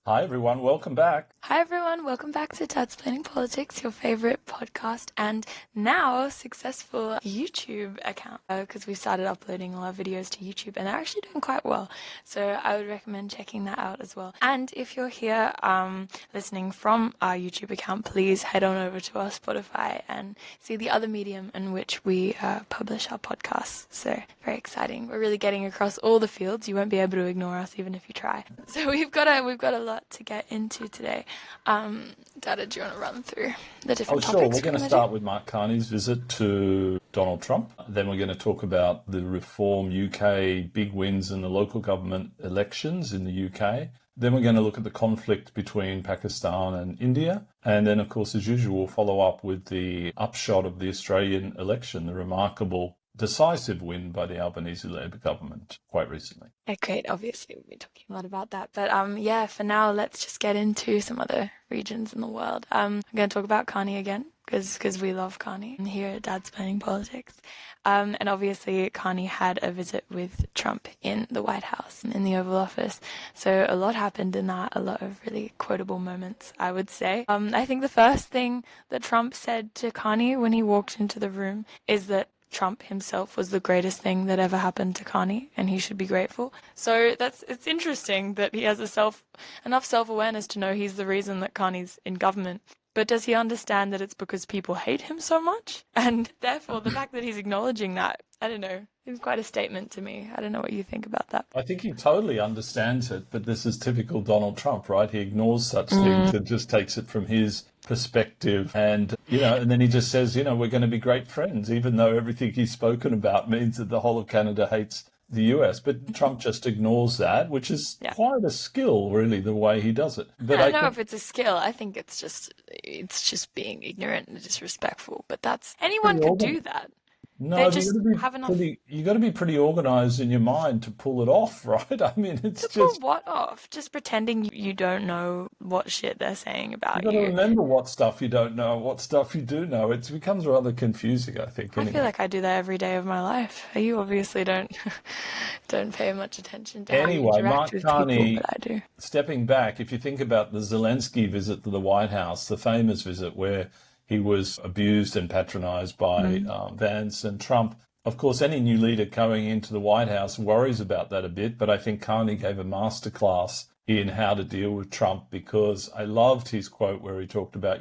Hi everyone, welcome back. Hi everyone, welcome back to Dad's Planning Politics, your favorite podcast and now successful YouTube account because we started uploading all our videos to YouTube and they're actually doing quite well. So I would recommend checking that out as well. And if you're here listening from our YouTube account, please head on over to our Spotify and see the other medium in which we publish our podcasts. So very exciting. We're really getting across all the fields. You won't be able to ignore us even if you try. So we've got a lot to get into today. Dada, do you want to run through the different Sure. topics? We're going to start with Mark Carney's visit to Donald Trump. Then we're going to talk about the Reform UK big wins in the local government elections in the UK. Then we're going to look at the conflict between Pakistan and India. And then, of course, as usual, we'll follow up with the upshot of the Australian election, the remarkable decisive win by the Albanese Labor government quite recently. Yeah, great. Obviously, we'll be talking a lot about that. But for now, let's just get into some other regions in the world. I'm going to talk about Carney again because we love Carney here at Dad's Planning Politics. And obviously, Carney had a visit with Trump in the White House, in the Oval Office. So a lot happened in that, a lot of really quotable moments, I would say. I think the first thing that Trump said to Carney when he walked into the room is that Trump himself was the greatest thing that ever happened to Carney, and he should be grateful. So it's interesting that he has enough self-awareness to know he's the reason that Carney's in government. But does he understand that it's because people hate him so much? And therefore, the fact that he's acknowledging that, I don't know, it's quite a statement to me. I don't know what you think about that. I think he totally understands it, but this is typical Donald Trump, right? He ignores such things and just takes it from his perspective. And then he just says, we're going to be great friends, even though everything he's spoken about means that the whole of Canada hates the US. But Trump just ignores that, which is quite a skill, really, the way he does it. But I don't know if it's a skill. I think it's just being ignorant and disrespectful. But anyone could do that. No, They but just have enough. you got to be pretty organized in your mind to pull it off, right? I mean, it's pull what off? Just pretending you don't know what shit they're saying about you got to you. remember what stuff you don't know, what stuff you do know. It becomes rather confusing, I think. I feel like I do that every day of my life. You obviously don't pay much attention to how you interact Mark with Carney, people, but I do. stepping back, if you think about the Zelensky visit to the White House, the famous visit where he was abused and patronized by Vance and Trump. Of course, any new leader going into the White House worries about that a bit, but I think Carney gave a masterclass in how to deal with Trump because I loved his quote where he talked about,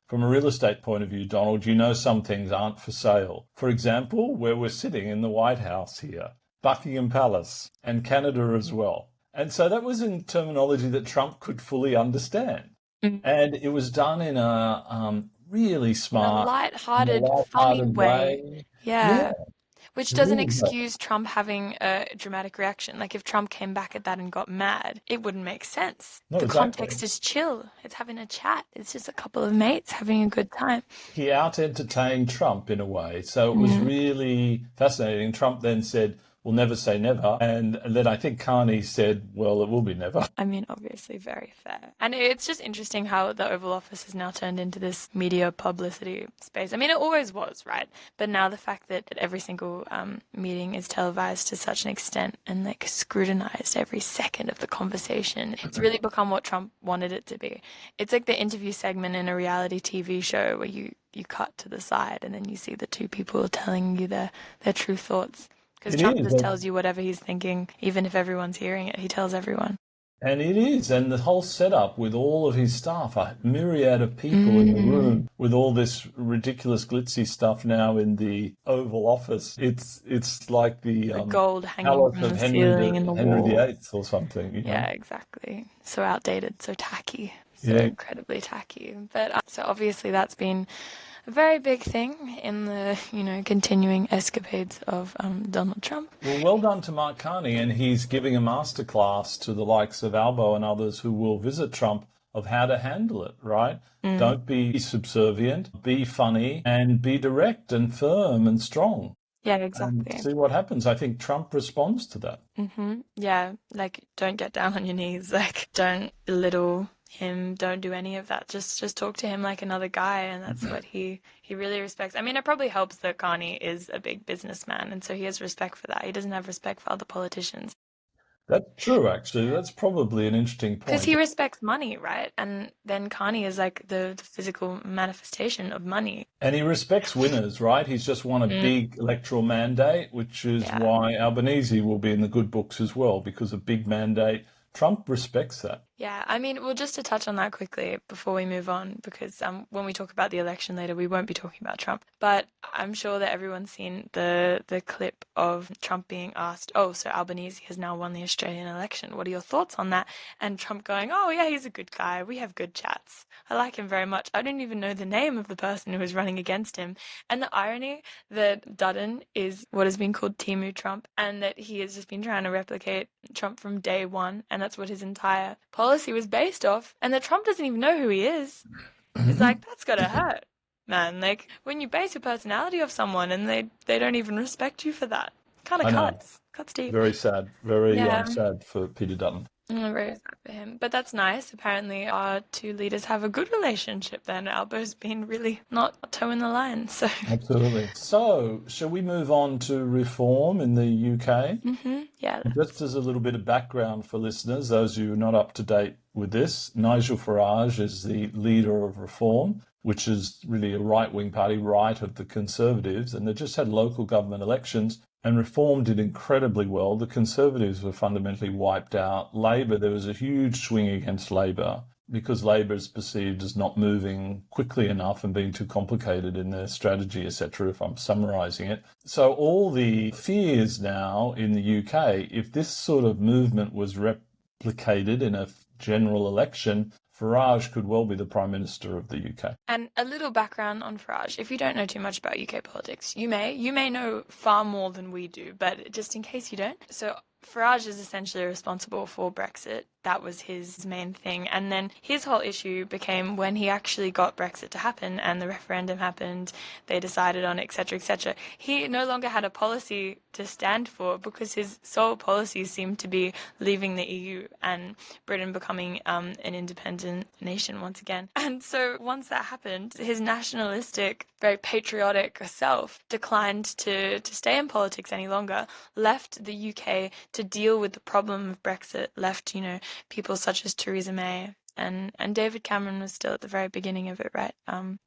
from a real estate point of view, Donald, some things aren't for sale. For example, where we're sitting in the White House here, Buckingham Palace and Canada as well. And so that was in terminology that Trump could fully understand. And it was done in a really smart, light-hearted, funny way. Yeah. Which doesn't excuse Trump having a dramatic reaction. Like if Trump came back at that and got mad, it wouldn't make sense. The context is chill. It's having a chat. It's just a couple of mates having a good time. He out-entertained Trump in a way. So it was really fascinating. Trump then said, we'll never say never. And then I think Carney said, well, it will be never. I mean, obviously very fair. And it's just interesting how the Oval Office has now turned into this media publicity space. I mean, it always was, right? But now the fact that every single meeting is televised to such an extent and like scrutinized every second of the conversation, it's really become what Trump wanted it to be. It's like the interview segment in a reality TV show where you cut to the side and then you see the two people telling you their true thoughts. Because Trump just tells you whatever he's thinking, even if everyone's hearing it. He tells everyone. And it is. And the whole setup with all of his staff, a myriad of people in the room with all this ridiculous glitzy stuff now in the Oval Office. It's like the gold hanging from the ceiling and the Henry wall. VIII or something. Yeah, exactly. So outdated, so tacky, so incredibly tacky. But so obviously that's been a very big thing in the, continuing escapades of Donald Trump. Well done to Mark Carney, and he's giving a masterclass to the likes of Albo and others who will visit Trump of how to handle it, right? Don't be subservient, be funny, and be direct and firm and strong. Yeah, exactly. And see what happens. I think Trump responds to that. Yeah, like don't get down on your knees, like don't belittle him, don't do any of that. Just talk to him like another guy, and that's what he really respects. I mean, it probably helps that Carney is a big businessman, and so he has respect for that. He doesn't have respect for other politicians. That's true, actually. That's probably an interesting Because point. he respects money, right? And then Carney is like the physical manifestation of money. And he respects winners, right? He's just won a Mm, big electoral mandate, which is yeah. why Albanese will be in the good books as well, because a big mandate. Trump respects that. Yeah, I mean, well, just to touch on that quickly before we move on, because when we talk about the election later, we won't be talking about Trump. But I'm sure that everyone's seen the clip of Trump being asked, "Oh, so Albanese has now won the Australian election. What are your thoughts on that?" And Trump going, "Oh, yeah, he's a good guy. We have good chats. I like him very much. I don't even know the name of the person who was running against him." And the irony that Dutton is what has been called Timu Trump, and that he has just been trying to replicate Trump from day one, and that's what his entire policy was based off, and that Trump doesn't even know who he is. It's like, that's gotta hurt, man. Like, when you base your personality off someone and they don't even respect you for that, kind of I know. cuts deep. Very sad. Very Yeah. sad for Peter Dutton. I'm very sad for him. But that's nice. Apparently, our two leaders have a good relationship then. Albo's been really not toeing the line. So, Absolutely. So, shall we move on to reform in the UK? yeah. Just as a little bit of background for listeners, those who are not up to date with this, Nigel Farage is the leader of Reform, which is really a right-wing party, right of the Conservatives, and they just had local government elections, and Reform did incredibly well. The Conservatives were fundamentally wiped out. Labor, there was a huge swing against Labor, because Labor is perceived as not moving quickly enough and being too complicated in their strategy, etc., if I'm summarising it. So all the fears now in the UK, if this sort of movement was replicated in a general election, Farage could well be the Prime Minister of the UK. And a little background on Farage. If you don't know too much about UK politics, you may know far more than we do, but just in case you don't. So Farage is essentially responsible for Brexit. That was his main thing. And then his whole issue became when he actually got Brexit to happen and the referendum happened, they decided on it, etc., etc. He no longer had a policy to stand for because his sole policies seemed to be leaving the EU and Britain becoming an independent nation once again. And so once that happened, his nationalistic, very patriotic self declined to stay in politics any longer, left the UK to deal with the problem of Brexit, left, people such as Theresa May and David Cameron was still at the very beginning of it, right?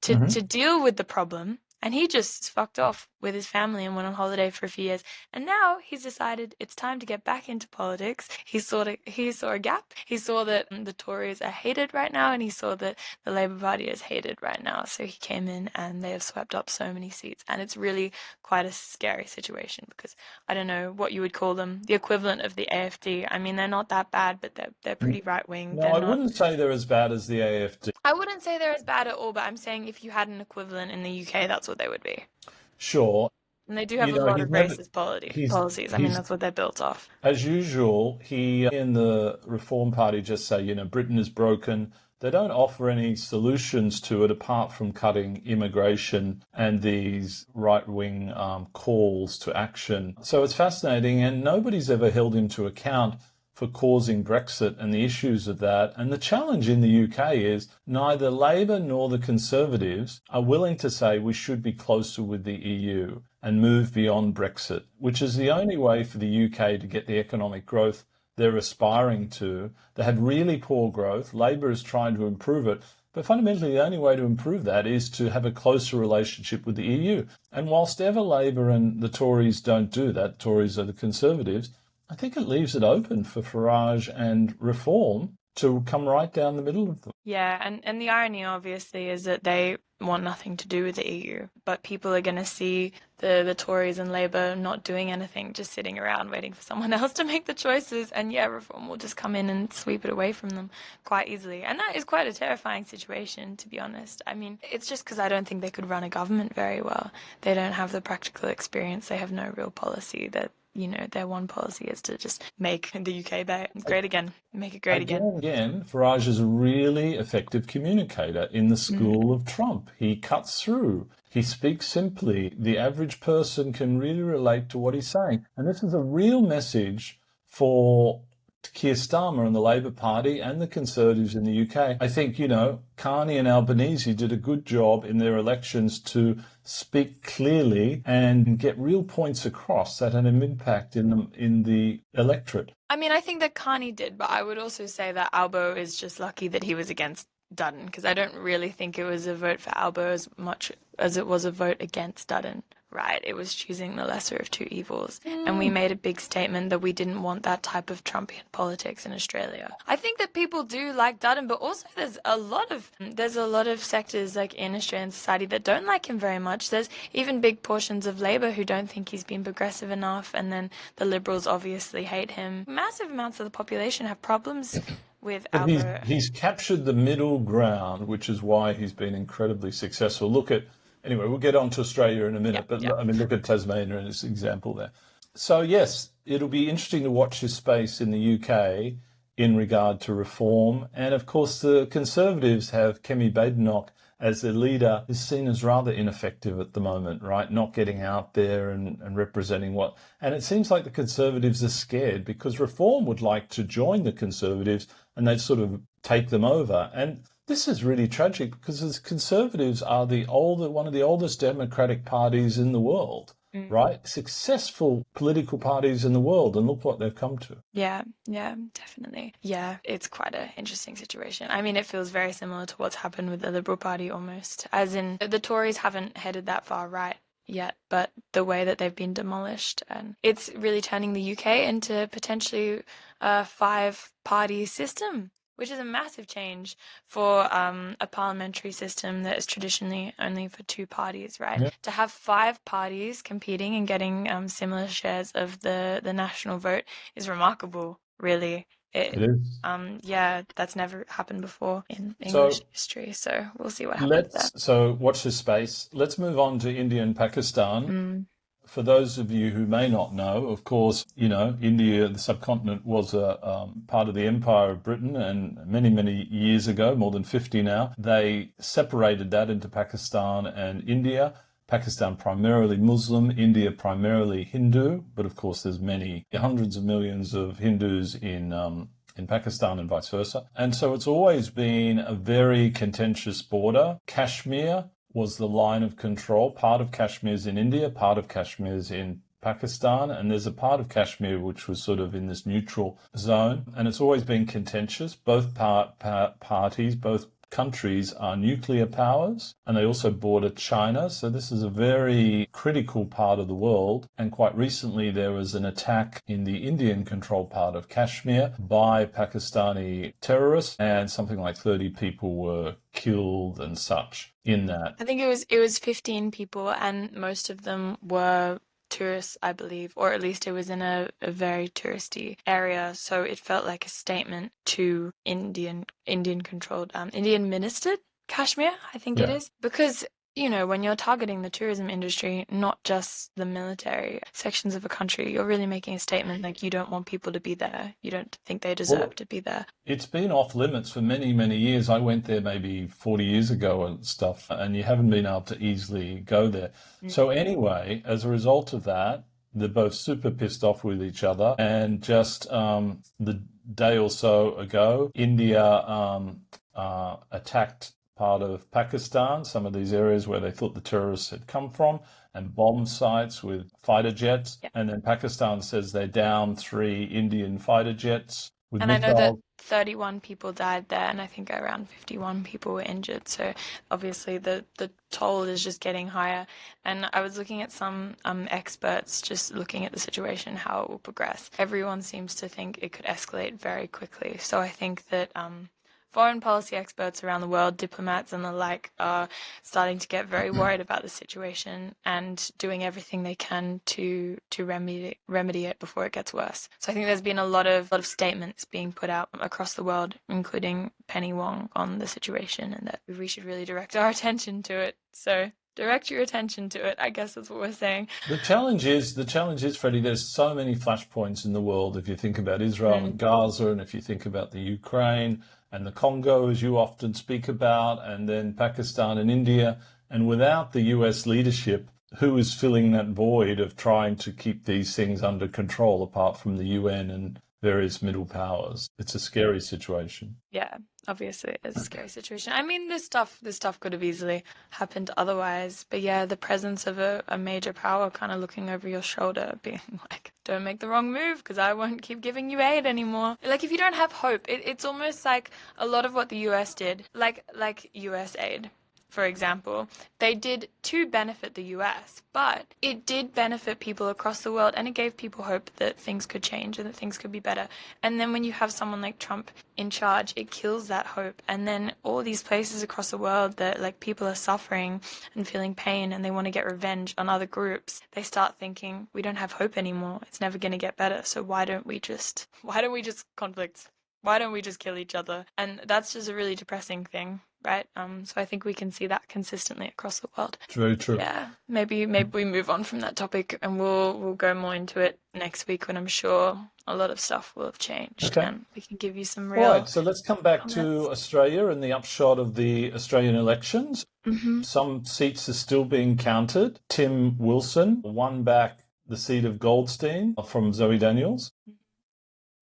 To deal with the problem. And he just fucked off with his family and went on holiday for a few years. And now he's decided it's time to get back into politics. He saw a gap. He saw that the Tories are hated right now, and he saw that the Labour Party is hated right now. So he came in, and they have swept up so many seats. And it's really quite a scary situation because I don't know what you would call them, the equivalent of the AFD. I mean, they're not that bad, but they're pretty right wing. No, They're I not. wouldn't say they're as bad as the AFD. I wouldn't say they're as bad at all, but I'm saying if you had an equivalent in the UK, that's what they would be. Sure. And they do have a lot He's of never, racist he's, policies. I mean, he's, that's what they're built off. as usual, he and the Reform Party just say, Britain is broken. They don't offer any solutions to it apart from cutting immigration and these right-wing calls to action. So it's fascinating, and nobody's ever held him to account for causing Brexit and the issues of that. And the challenge in the UK is neither Labour nor the Conservatives are willing to say we should be closer with the EU and move beyond Brexit, which is the only way for the UK to get the economic growth they're aspiring to. They had really poor growth. Labour is trying to improve it. But fundamentally, the only way to improve that is to have a closer relationship with the EU. And whilst ever Labour and the Tories don't do that, Tories are the Conservatives, I think it leaves it open for Farage and Reform to come right down the middle of them. Yeah, and the irony, obviously, is that they want nothing to do with the EU, but people are going to see the Tories and Labour not doing anything, just sitting around waiting for someone else to make the choices, and yeah, Reform will just come in and sweep it away from them quite easily. And that is quite a terrifying situation, to be honest. I mean, it's just because I don't think they could run a government very well. They don't have the practical experience. They have no real policy that their one policy is to just make the UK great again, make it great again. Again, Farage is a really effective communicator in the school of Trump. He cuts through. He speaks simply. The average person can really relate to what he's saying. And this is a real message for Keir Starmer and the Labour Party and the Conservatives in the UK. I think, Carney and Albanese did a good job in their elections to speak clearly and get real points across that had an impact in the electorate. I mean, I think that Carney did, but I would also say that Albo is just lucky that he was against Dutton, because I don't really think it was a vote for Albo as much as it was a vote against Dutton. Right, it was choosing the lesser of two evils. And we made a big statement that we didn't want that type of Trumpian politics in Australia. I think that people do like Dutton, but also there's a lot of sectors like in Australian society that don't like him very much. There's even big portions of Labor who don't think he's been progressive enough, and then the Liberals obviously hate him. Massive amounts of the population have problems with But Albo. he's captured the middle ground, which is why he's been incredibly successful. Anyway, we'll get on to Australia in a minute, but I mean, look at Tasmania as an example there. So yes, it'll be interesting to watch this space in the UK in regard to reform. And of course, the Conservatives have Kemi Badenoch as their leader, is seen as rather ineffective at the moment, right? Not getting out there and representing what. And it seems like the Conservatives are scared because Reform would like to join the Conservatives and they'd sort of take them over. And this is really tragic because the Conservatives are one of the oldest democratic parties in the world, right? Successful political parties in the world, and look what they've come to. Yeah, definitely. Yeah, it's quite an interesting situation. I mean, it feels very similar to what's happened with the Liberal Party almost, as in the Tories haven't headed that far right yet, but the way that they've been demolished, and it's really turning the UK into potentially a five-party system, which is a massive change for a parliamentary system that is traditionally only for two parties, right? Yeah. To have five parties competing and getting similar shares of the national vote is remarkable, really. It is. Yeah, that's never happened before in English history, so we'll see what happens there. So watch this space. Let's move on to India and Pakistan. For those of you who may not know, of course, India, the subcontinent, was a part of the Empire of Britain, and many, many years ago, more than 50 now, they separated that into Pakistan and India. Pakistan primarily Muslim, India primarily Hindu, but of course there's hundreds of millions of Hindus in Pakistan and vice versa. And so it's always been a very contentious border. Kashmir was the line of control. Part of Kashmir's in India, part of Kashmir's in Pakistan, and there's a part of Kashmir which was sort of in this neutral zone, and it's always been contentious. Both parties, both countries are nuclear powers, and they also border China, so this is a very critical part of the world. And quite recently there was an attack in the Indian-controlled part of Kashmir by Pakistani terrorists, and something like 30 people were killed and such in that. I think it was 15 people, and most of them were tourists, I believe, or at least it was in a very touristy area, so it felt like a statement to Indian controlled, Indian ministered Kashmir, I think it is, because when you're targeting the tourism industry, not just the military sections of a country, you're really making a statement like you don't want people to be there. You don't think they deserve to be there. It's been off limits for many, many years. I went there maybe 40 years ago and stuff, and you haven't been able to easily go there. So anyway, as a result of that, they're both super pissed off with each other. And just the day or so ago, India attacked part of Pakistan, some of these areas where they thought the terrorists had come from, and bomb sites with fighter jets. Yeah. And then Pakistan says they're down 3 Indian fighter jets with missiles. I know that 31 people died there, and I think around 51 people were injured. So obviously the toll is just getting higher. And I was looking at some experts just looking at the situation, how it will progress. Everyone seems to think it could escalate very quickly. So I think that foreign policy experts around the world, diplomats and the like, are starting to get very worried about the situation and doing everything they can to remedy it before it gets worse. So I think there's been a lot of statements being put out across the world, including Penny Wong, on the situation, and that we should really direct our attention to it. So direct your attention to it, I guess that's what we're saying. The challenge is, Freddie, there's so many flashpoints in the world. If you think about Israel and Gaza, and if you think about the Ukraine and the Congo, as you often speak about, and then Pakistan and India, and without the US leadership, who is filling that void of trying to keep these things under control apart from the UN and various middle powers. It's a scary situation. Yeah, obviously it's a scary situation. I mean, this stuff could have easily happened otherwise. But yeah, the presence of a major power kind of looking over your shoulder, being like, don't make the wrong move because I won't keep giving you aid anymore. Like, if you don't have hope, it's almost like a lot of what the US did, like US aid, for example, they did to benefit the US, but it did benefit people across the world, and it gave people hope that things could change and that things could be better. And then when you have someone like Trump in charge, it kills that hope. And then all these places across the world that like people are suffering and feeling pain and they want to get revenge on other groups, they start thinking, we don't have hope anymore. It's never going to get better. So why don't we just conflict? Why don't we just kill each other? And that's just a really depressing thing, right? So I think we can see that consistently across the world. It's very true. Yeah, maybe we move on from that topic and we'll go more into it next week when I'm sure a lot of stuff will have changed, Okay. and we can give you some All real right, so let's come back comments. to Australia and the upshot of the Australian elections. Mm-hmm. Some seats are still being counted. Tim Wilson won back the seat of Goldstein from Zoe Daniels.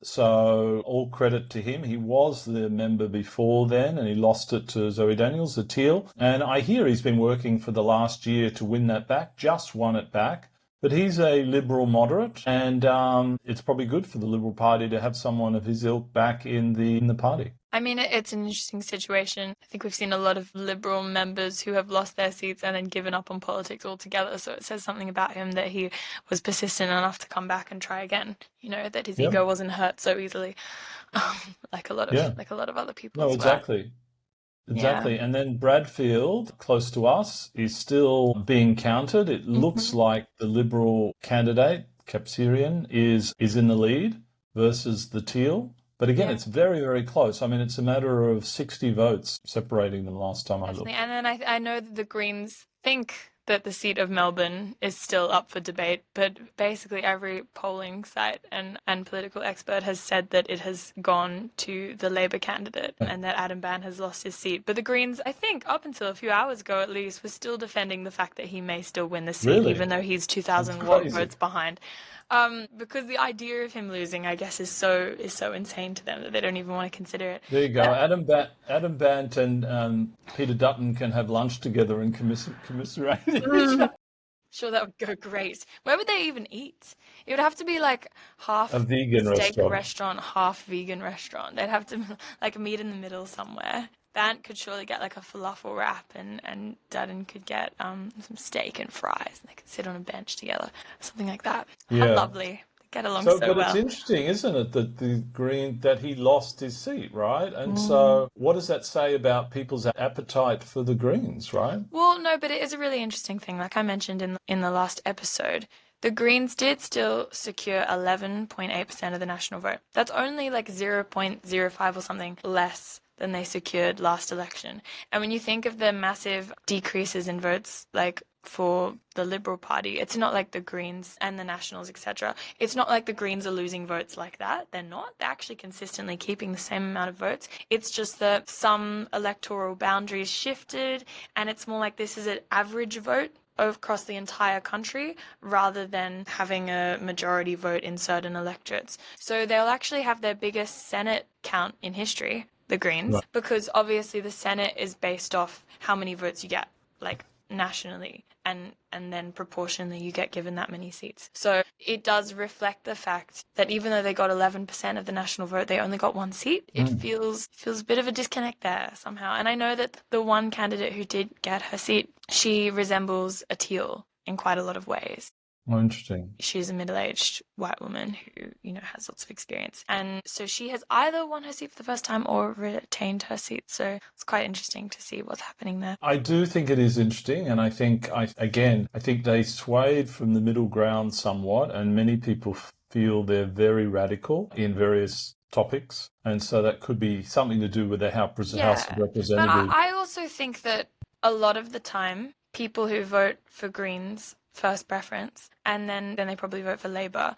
So all credit to him. He was the member before then and he lost it to Zoe Daniels, the Teal. And I hear he's been working for the last year to win that back, just won it back. But he's a Liberal moderate, and it's probably good for the Liberal Party to have someone of his ilk back in the party. I mean, it's an interesting situation. I think we've seen a lot of Liberal members who have lost their seats and then given up on politics altogether. So it says something about him that he was persistent enough to come back and try again. You know, that his ego wasn't hurt so easily, like a lot of other people. No, as exactly. well. Exactly. And then Bradfield, close to us, is still being counted. It looks like the Liberal candidate, Capsirian, is in the lead versus the Teal. But again, it's very, very close. I mean, it's a matter of 60 votes separating them last time I looked. And then I know that the Greens think that the seat of Melbourne is still up for debate, but basically every polling site and political expert has said that it has gone to the Labor candidate and that Adam Ban has lost his seat. But the Greens, I think, up until a few hours ago at least, were still defending the fact that he may still win the seat, even though he's 2,000 votes behind. Because the idea of him losing, I guess, is so insane to them that they don't even want to consider it. There you go. Adam Bant and Peter Dutton can have lunch together and commiserate. Sure, that would go great. Where would they even eat? It would have to be like half a vegan steak restaurant, half vegan restaurant. They'd have to like meet in the middle somewhere. Bant could surely get like a falafel wrap, and Dutton could get some steak and fries, and they could sit on a bench together, something like that. Yeah. How lovely. Get along so well. But it's interesting, isn't it, that he lost his seat, right? And so what does that say about people's appetite for the Greens, right? Well, no, but it is a really interesting thing. Like I mentioned in the last episode, the Greens did still secure 11.8% of the national vote. That's only like 0.05 or something less than they secured last election. And when you think of the massive decreases in votes, like for the Liberal Party, it's not like the Greens and the Nationals, etc. It's not like the Greens are losing votes like that. They're not. They're actually consistently keeping the same amount of votes. It's just that some electoral boundaries shifted, and it's more like this is an average vote across the entire country rather than having a majority vote in certain electorates. So they'll actually have their biggest Senate count in history, the Greens, because obviously the Senate is based off how many votes you get, like nationally, and then proportionally you get given that many seats. So it does reflect the fact that even though they got 11% of the national vote, they only got one seat. It feels a bit of a disconnect there somehow. And I know that the one candidate who did get her seat, she resembles a Teal in quite a lot of ways. Oh, interesting. She's a middle-aged white woman who, has lots of experience. And so she has either won her seat for the first time or retained her seat. So it's quite interesting to see what's happening there. I do think it is interesting. And I think they swayed from the middle ground somewhat. And many people feel they're very radical in various topics. And so that could be something to do with the House of Representatives. But I also think that a lot of the time, people who vote for Greens first preference, and then they probably vote for Labor.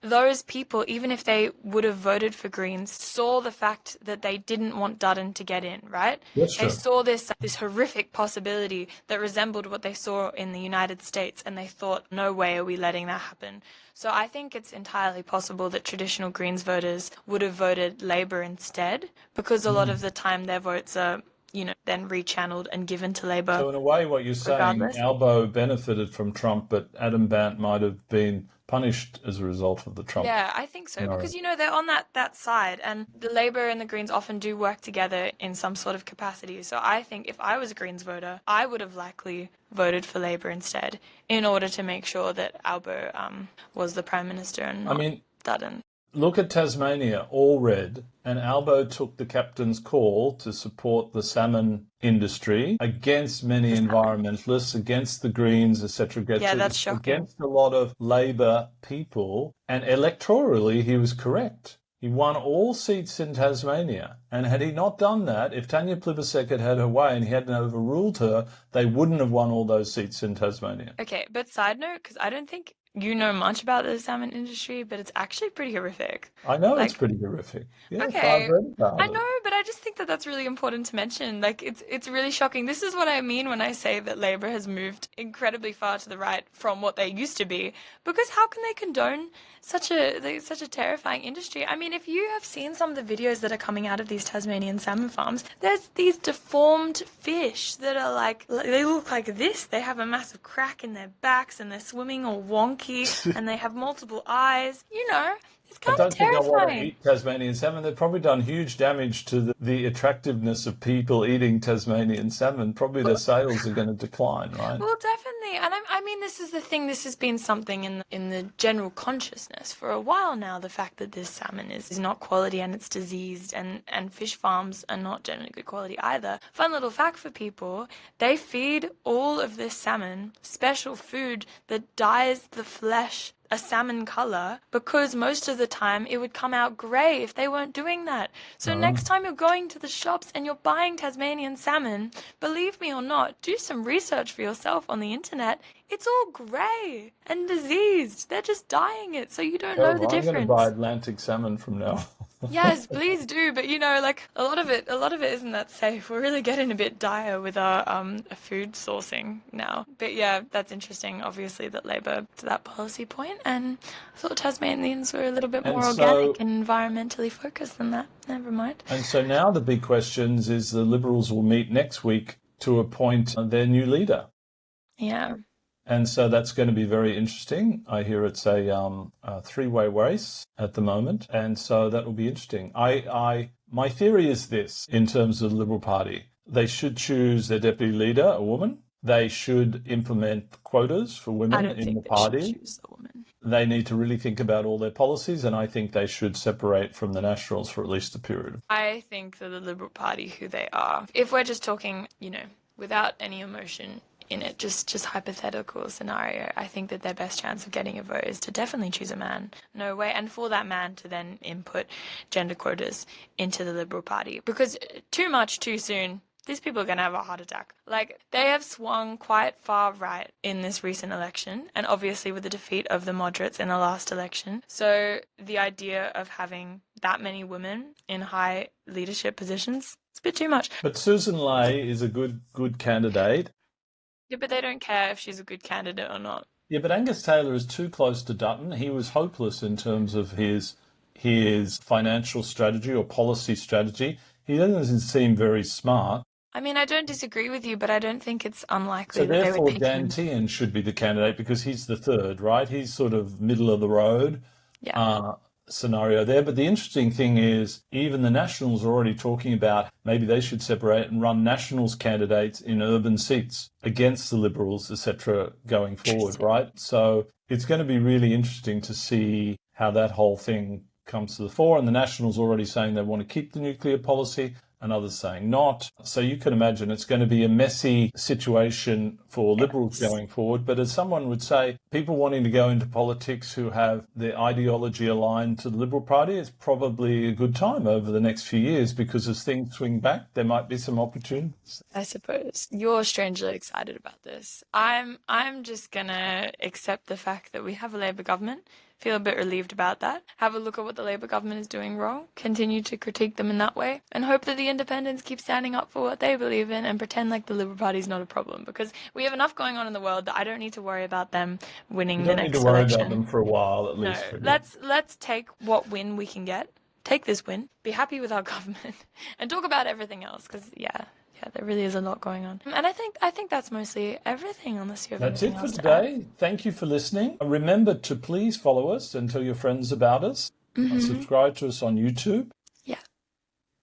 those people, even if they would have voted for Greens, saw the fact that they didn't want Dutton to get in, right? That's They true. saw this horrific possibility that resembled what they saw in the United States, and they thought, no way are we letting that happen. So I think it's entirely possible that traditional Greens voters would have voted Labour instead, because a lot of the time their votes are, then rechanneled and given to Labour So in a way, what you're saying, regardless. Albo benefited from Trump, but Adam Bant might have been punished as a result of the Trump Yeah, I think so scenario. because they're on that side, and the Labour and the Greens often do work together in some sort of capacity. So I think if I was a Greens voter, I would have likely voted for Labour instead in order to make sure that Albo was the Prime Minister and I not mean, Dutton. look at Tasmania, all red, and Albo took the captain's call to support the salmon industry against many The salmon. environmentalists, against the Greens, etc., Yeah, that's shocking. against a lot of Labor people. And electorally, he was correct. He won all seats in Tasmania. And had he not done that, if Tanya Plibersek had had her way and he hadn't overruled her, they wouldn't have won all those seats in Tasmania. Okay, but side note, because I don't think you know much about the salmon industry, but it's actually pretty horrific. I know it's Like, pretty horrific. Yes, I've okay, read I about it. know, but I just think that that's really important to mention. Like, it's really shocking. This is what I mean when I say that Labour has moved incredibly far to the right from what they used to be. Because how can they condone such a terrifying industry? I mean, if you have seen some of the videos that are coming out of these Tasmanian salmon farms, there's these deformed fish that are like they look like this. They have a massive crack in their backs, and they're swimming all wonky, and they have multiple eyes. It's I kind of don't think I want to terrifying. eat Tasmanian salmon. They've probably done huge damage to the attractiveness of people eating Tasmanian salmon. Probably their sales are going to decline, right? Well, definitely. And I mean, this is the thing. This has been something in the general consciousness for a while now. The fact that this salmon is not quality and it's diseased, and fish farms are not generally good quality either. Fun little fact for people, they feed all of this salmon special food that dyes the flesh a salmon color because most of the time it would come out grey if they weren't doing that. So Uh, next time you're going to the shops and you're buying Tasmanian salmon, believe me or not, do some research for yourself on the internet. It's all grey and diseased. They're just dyeing it so you don't know the Terrible. I'm going to buy difference. Atlantic salmon from now Yes, please do. But like a lot of it isn't that safe. We're really getting a bit dire with our food sourcing now. But yeah, that's interesting. Obviously, that Labor to that policy point, and I thought Tasmanians were a little bit And more organic so, and environmentally focused than that. Never mind. and so now the big questions is the Liberals will meet next week to appoint their new leader. Yeah. And so that's going to be very interesting. I hear it's a three-way race at the moment, and so that will be interesting. My theory is this in terms of the Liberal Party: they should choose their deputy leader, a woman. They should implement quotas for I women don't in the think they should party. choose a woman. They need to really think about all their policies, and I think they should separate from the Nationals for at least a period. I think that the Liberal Party, who they are, if we're just talking, without any emotion in it, just hypothetical scenario, I think that their best chance of getting a vote is to definitely choose a man. No way. And for that man to then input gender quotas into the Liberal Party. Because too much too soon, these people are going to have a heart attack. Like, they have swung quite far right in this recent election, and obviously with the defeat of the moderates in the last election. So the idea of having that many women in high leadership positions, it's a bit too much. But Susan Ley is a good candidate. Yeah, but they don't care if she's a good candidate or not. Yeah, but Angus Taylor is too close to Dutton. He was hopeless in terms of his financial strategy or policy strategy. He doesn't seem very smart. I mean, I don't disagree with you, but I don't think it's unlikely So that they would therefore, pick Dan him. Tehan should be the candidate because he's the third, right? He's sort of middle of the road Yeah. scenario there. But the interesting thing is, even the Nationals are already talking about maybe they should separate and run Nationals candidates in urban seats against the Liberals, etc., going forward, right? So it's going to be really interesting to see how that whole thing comes to the fore. And the Nationals already saying they want to keep the nuclear policy. and others saying not. So you can imagine it's going to be a messy situation for Liberals going forward. But as someone would say, people wanting to go into politics who have their ideology aligned to the Liberal Party, it's probably a good time over the next few years, because as things swing back, there might be some opportunities. I suppose you're strangely excited about this. I'm just gonna accept the fact that we have a Labor government, feel a bit relieved about that, have a look at what the Labor government is doing wrong, continue to critique them in that way, and hope that the independents keep standing up for what they believe in and pretend like the Liberal Party is not a problem, because we have enough going on in the world that I don't need to worry about them winning You the don't need to next worry election. about them for a while, at No, least. let's take what win we can get, take this win, be happy with our government, and talk about everything else, because yeah, there really is a lot going on. And I think that's mostly everything, unless you have That's anything it for else to add. today. Thank you for listening. Remember to please follow us and tell your friends about us. Subscribe to us on YouTube. Yeah.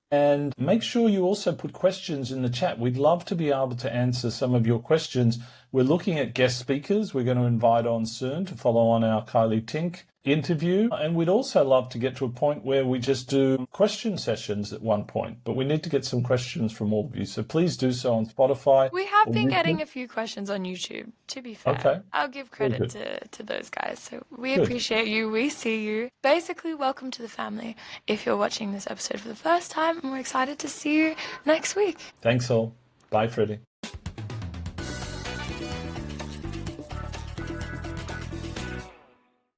And make sure you also put questions in the chat. We'd love to be able to answer some of your questions. We're looking at guest speakers we're going to invite on soon to follow on our Kylie Tink interview. And we'd also love to get to a point where we just do question sessions at one point. But we need to get some questions from all of you. So please do so on Spotify. We have been YouTube. getting a few questions on YouTube, to be fair. Okay. I'll give credit to those guys. So we appreciate you. We see you. Basically, welcome to the family if you're watching this episode for the first time. And we're excited to see you next week. Thanks all. Bye, Freddie.